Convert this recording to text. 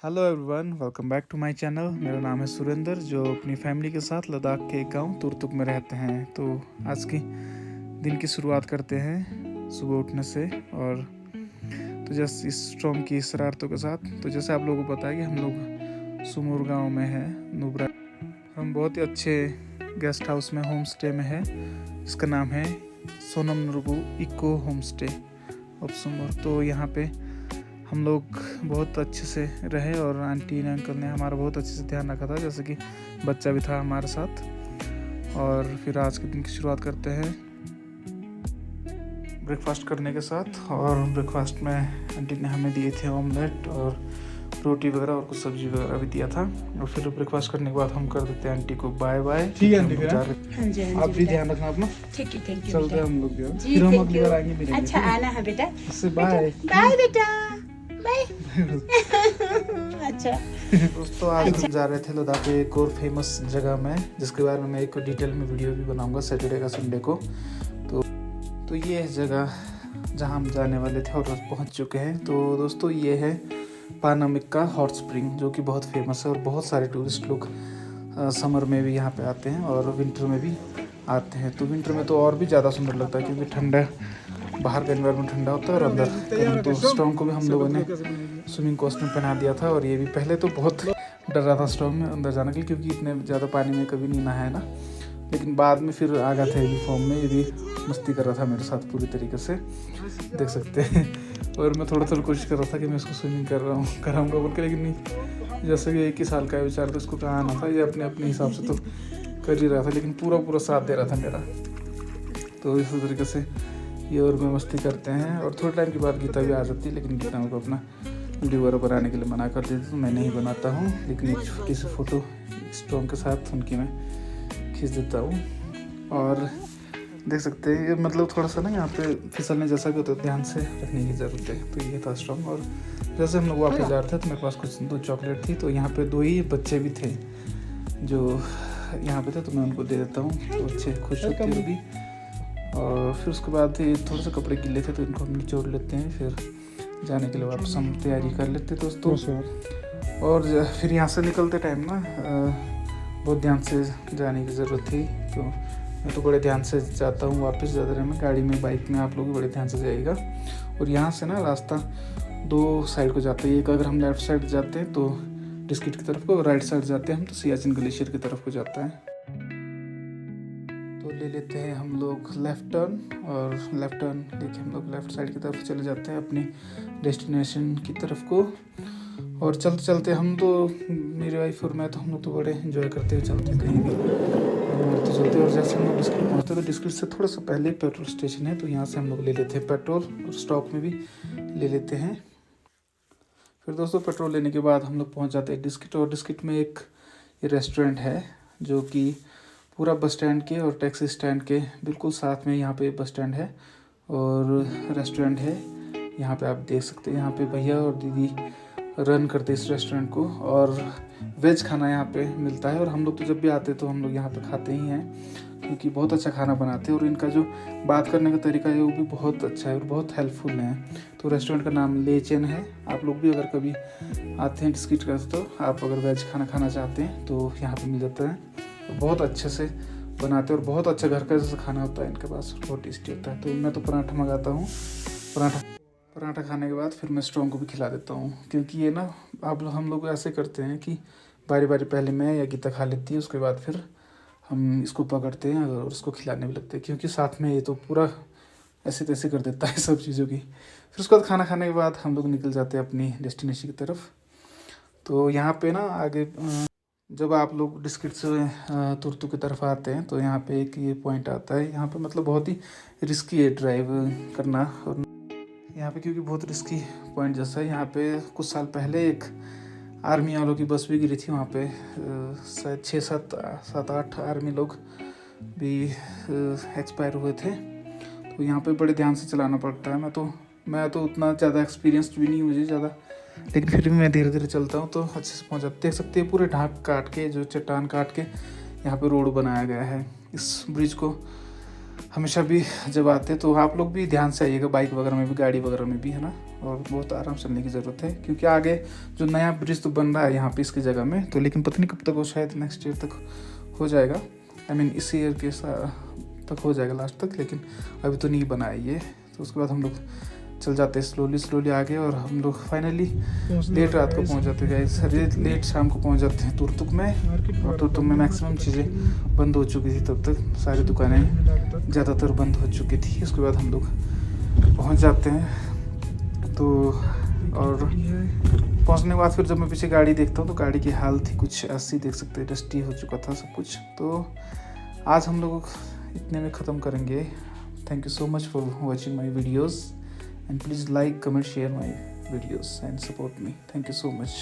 Hello everyone, welcome back to my channel. मेरा नाम है सुरेंद्र, जो अपनी फैमिली के साथ लद्दाख के एक गांव तुरतुक में रहते हैं। तो आज की दिन की शुरुआत करते हैं सुबह उठने से, और तो जैसे इस स्ट्रॉम की शरारतों के साथ। तो जैसे आप लोगों को पता है कि हम लोग सुमूर गांव में है, नुब्रा। हम बहुत ही अच्छे गेस्ट हाउस में, होम स्टे में है। इसका नाम है Sonam Norbu eco home stay of Sumur. तो यहाँ पे हम लोग बहुत अच्छे से रहे और आंटी ने अंकल ने हमारा बहुत अच्छे से ध्यान रखा था, जैसे कि बच्चा भी था हमारे साथ। और फिर आज के दिन की शुरुआत करते हैं ब्रेकफास्ट करने के साथ। और ब्रेकफास्ट में आंटी ने हमें दिए थे ऑमलेट और रोटी वगैरह और कुछ सब्जी वगैरह भी दिया था। और फिर ब्रेकफास्ट करने के बाद हम कर देते हैं आंटी को बाय बाय। ठीक है आंटी, हाँ जी, आप भी ध्यान रखना अपना। ठीक है, थैंक यू। चलते हैं हम लोग जो, जी, फिर हम thank अगली you। बार आएंगे मिलेंगे। अच्छा आना है बेटा। इससे बाय बाय बेटा, बाय। अच्छा दोस्तों, आज हम जा रहे थे लद्दाख के एक और फेमस जगह में, जिसके बारे में मैं एक डिटेल में वीडियो भी बनाऊंगा सैटरडे का संडे को। तो ये है जगह जहां हम जाने वाले थे और पहुंच चुके हैं। तो दोस्तों, ये है पानामिक्का हॉट स्प्रिंग, जो कि बहुत फेमस है और बहुत सारे टूरिस्ट लोग समर में भी यहाँ पे आते हैं और विंटर में भी आते हैं। तो विंटर में तो और भी ज़्यादा सुंदर लगता है, क्योंकि ठंडा, बाहर का एनवायरमेंट ठंडा होता है और अंदर गर्म। तो स्टॉर्म को भी हम लोगों ने स्विमिंग कॉस्ट्यूम पहना दिया था। और ये भी पहले तो बहुत डर रहा था स्टॉर्म में अंदर जाने के लिए, क्योंकि इतने ज़्यादा पानी में कभी नहीं नहाया ना। लेकिन बाद में फिर आ गया था यूनिफॉर्म में, ये भी मस्ती कर रहा था मेरे साथ पूरी तरीके से, देख सकते हैं। और मैं थोड़ा कोशिश कर रहा था कि मैं इसको स्विमिंग कराऊंगा बोल के, लेकिन नहीं। जैसे कि 1 ही साल का बेचारा, तो इसको कहाँ आना था, ये अपने हिसाब से तो कर ही रहा था, लेकिन पूरा साथ दे रहा था मेरा। तो इस तरीके से ये और मैं मस्ती करते हैं। और थोड़े टाइम के बाद गीता भी आ जाती है, लेकिन गीता को अपना वीडियो वगैरह बनाने के लिए मना कर देती, तो मैं नहीं बनाता हूँ। लेकिन एक छोटी सी फ़ोटो स्टॉर्म के साथ उनकी मैं खींच देता हूँ। और देख सकते हैं, ये मतलब थोड़ा सा ना यहाँ पे फिसलने जैसा भी होता है, ध्यान से रखने की ज़रूरत है। तो ये था स्टॉर्म। और जैसे हम लोग वापस जा रहे थे, तो मेरे पास कुछ 2 चॉकलेट थी। तो यहाँ पे 2 ही बच्चे भी थे जो यहाँ पे थे, तो मैं उनको दे देता हूँ। तो बच्चे खुश होते हैं भी। और फिर उसके बाद ये थोड़े से कपड़े गिले थे, तो इनको हम निचोड़ लेते हैं। फिर जाने के लिए वापस हम तैयारी कर लेते दोस्तों। और फिर यहाँ से निकलते टाइम ना बहुत ध्यान से जाने की ज़रूरत थी। तो मैं तो बड़े ध्यान से जाता हूँ वापस ज़्यादा में, गाड़ी में, बाइक में आप लोग भी बड़े ध्यान से जाइएगा। और यहाँ से ना रास्ता 2 साइड को जाता है। एक अगर हम लेफ़्ट साइड जाते हैं तो डिस्ट्रिक्ट की तरफ को, और राइट साइड जाते हैं हम तो सियाचिन ग्लेशियर की तरफ को जाता है। तो ले लेते हैं हम लोग लेफ़्ट टर्न, और लेफ़्ट टर्न लेके हम लोग लेफ़्ट साइड की तरफ चले जाते हैं अपनी डेस्टिनेशन की तरफ को। और चलते चलते हम तो, मेरी वाइफ और मैं, तो हम लोग तो बड़े एंजॉय करते हुए चलते हैं कहीं भी, तो चलते। और जैसे हम लोग डिस्ट्रिक्ट पहुँचते तो डिस्ट्रिक्ट से थोड़ा सा पहले पेट्रोल स्टेशन है, तो यहाँ से हम लोग ले लेते हैं पेट्रोल, और स्टॉक में भी ले लेते हैं। फिर दोस्तों, पेट्रोल लेने के बाद हम लोग पहुँच जाते हैं डिस्ट्रिक्ट। और डिस्ट्रिक्ट में एक ये रेस्टोरेंट है, जो कि पूरा बस स्टैंड के और टैक्सी स्टैंड के बिल्कुल साथ में यहाँ पे बस स्टैंड है और रेस्टोरेंट है। यहाँ पे आप देख सकते हैं, यहाँ पे भैया और दीदी रन करते इस रेस्टोरेंट को, और वेज खाना यहाँ पे मिलता है। और हम लोग तो जब भी आते तो हम लोग यहाँ पे खाते ही हैं, क्योंकि बहुत अच्छा खाना बनाते हैं। और इनका जो बात करने का तरीका है वो भी बहुत अच्छा है और बहुत हेल्पफुल है। तो रेस्टोरेंट का नाम लेचेन है। आप लोग भी अगर कभी आते हैं डिस्ट्रिक्ट का, तो आप अगर वेज खाना खाना चाहते हैं तो यहाँ पर मिल जाता है। तो बहुत अच्छे से बनाते हैं और बहुत अच्छा घर का जैसा खाना होता है इनके पास, बहुत टेस्टी होता है। तो मैं तो पराठा मंगाता हूँ। पराठा खाने के बाद फिर मैं स्ट्रॉन्ग को भी खिला देता हूँ, क्योंकि ये ना हम लोग ऐसे करते हैं कि बारी बारी पहले मैं या गीता खा लेती है, उसके बाद फिर हम इसको पकड़ते हैं और उसको खिलाने भी लगते हैं, क्योंकि साथ में ये तो पूरा ऐसे तैसे कर देता है सब चीज़ों की। फिर उसके बाद खाना खाने के बाद हम लोग निकल जाते हैं अपनी डेस्टिनेशन की तरफ। तो यहाँ पे ना आगे जब आप लोग डिस्ट्रिक्ट से तुरतुक की तरफ आते हैं, तो यहाँ पे एक ये पॉइंट आता है। यहाँ पे मतलब बहुत ही रिस्की है ड्राइव करना, और यहाँ पे क्योंकि बहुत रिस्की पॉइंट जैसा है। यहाँ पे कुछ साल पहले एक आर्मी वालों की बस भी गिरी थी। वहाँ पे शायद 6-7-8 आर्मी लोग भी एक्सपायर हुए थे। तो यहाँ पे बड़े ध्यान से चलाना पड़ता है। मैं तो उतना ज़्यादा एक्सपीरियंस्ड भी नहीं मुझे ज़्यादा, लेकिन फिर भी मैं धीरे धीरे चलता हूँ तो अच्छे से पहुँच जाते। देख सकते हैं पूरे ढाक काट के, जो चट्टान काट के यहाँ पे रोड बनाया गया है। इस ब्रिज को हमेशा भी जब आते तो आप लोग भी ध्यान से आइएगा, बाइक वगैरह में भी, गाड़ी वगैरह में भी, है ना। और बहुत आराम से चलने की ज़रूरत है, क्योंकि आगे जो नया ब्रिज तो बन रहा है यहाँ पे इसकी जगह में, तो लेकिन पता नहीं कब तक वो, शायद नेक्स्ट ईयर तक हो जाएगा। आई मीन इस ईयर के तक हो जाएगा लास्ट तक, लेकिन अभी तो नहीं बना है ये। तो उसके बाद हम लोग चल जाते हैं स्लोली आगे, और हम लोग फाइनली लेट रात को पहुंच जाते हैं गाइस, लेट शाम को पहुंच जाते हैं तुरतुक में। और तुरतुक में मैक्सिमम चीज़ें बंद हो चुकी थी तब तक, सारी दुकानें ज़्यादातर बंद हो चुकी थी। उसके बाद हम लोग पहुंच जाते हैं। तो और पहुंचने के बाद फिर जब मैं पीछे गाड़ी देखता हूँ तो गाड़ी की हालत ही कुछ ऐसी, देख सकते हैं, डस्टी हो चुका था सब कुछ। तो आज हम लोग इतने में ख़त्म करेंगे। Thank you so much for watching my videos, and please like, comment, share my videos and support me. Thank you so much.